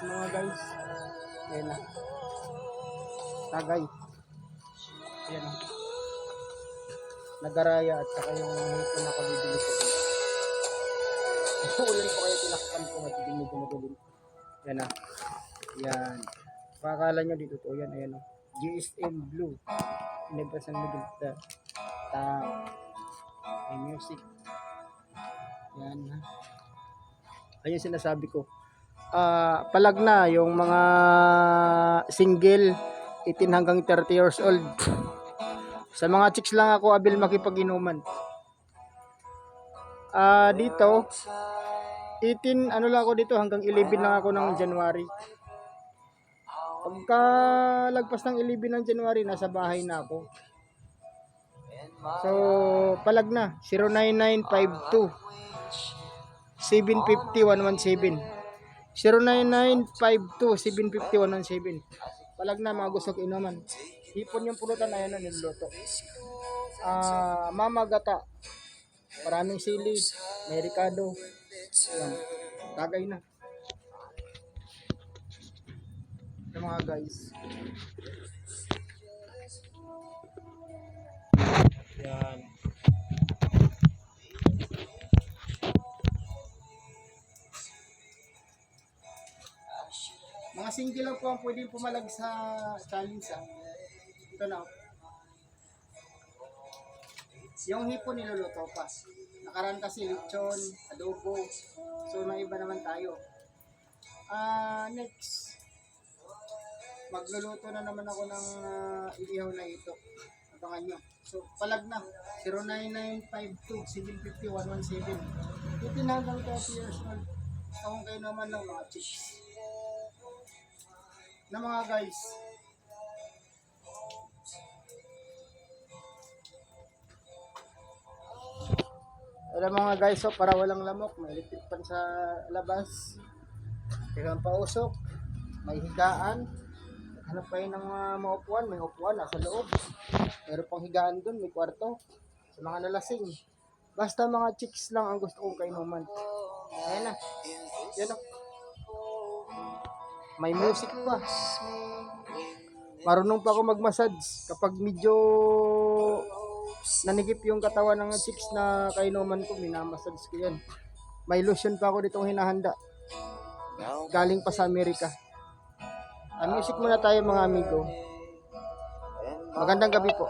mga guys. Ayan na. Tagay. Ayan na. Nagaraya at saka yung hipon na kabibili ko. Ulan po kayo tinakpan ko at hindi medyo madilim. Ayan na. Ayan. Pakakala nyo dito to. Ayan, ayan o. GSM Blue. Inibasan mo dito. May music. Ayan ha. Ayun sinasabi ko. Palag na yung mga single 18 hanggang 30 years old. Sa mga chicks lang ako abil makipag-inuman. Dito 18 ano lang ako dito hanggang 11 lang ako ng January. Pagka lagpas ng 11 ng January nasa bahay na ako. So palag na 09952 750 117 09952 750 117. Palag na mga gusto ko inuman. Hipon yung pulutan na yan na niluluto. Mama gata. Maraming sili, may ricado. Yan. Tagay na. Ito mga guys. Yan. Mga single lang po ang pwedeng pumalag sa challenge. Ito na. Yung hipon niluluto pa. Nakaraan kasi lechon, adobo. So may iba naman tayo. Next. Magluluto na naman ako ng iihaw na ito. Abangan nyo. So palag na. 09952 750 117. 18 hanggang 30 years old. Kung kayo naman ng mga chicks. Na mga guys. Alam mga guys, so para walang lamok, may electric pan sa labas. Kaya pausok, may higaan. Hanap kayo ng maupuan, may upuan nasa loob. Meron pang higaan dun, may kwarto. Sa mga nalasing. Basta mga chicks lang ang gusto kong kainuman. Ayan na. Yan o. May music pa. Marunong pa ako mag-massage kapag medyo nanigip yung katawan ng chicks na kainuman ko, minamassage ko yan. May lotion pa ako ditong hinahanda. Galing pa sa Amerika. Music muna tayo mga amigo. Magandang gabi po.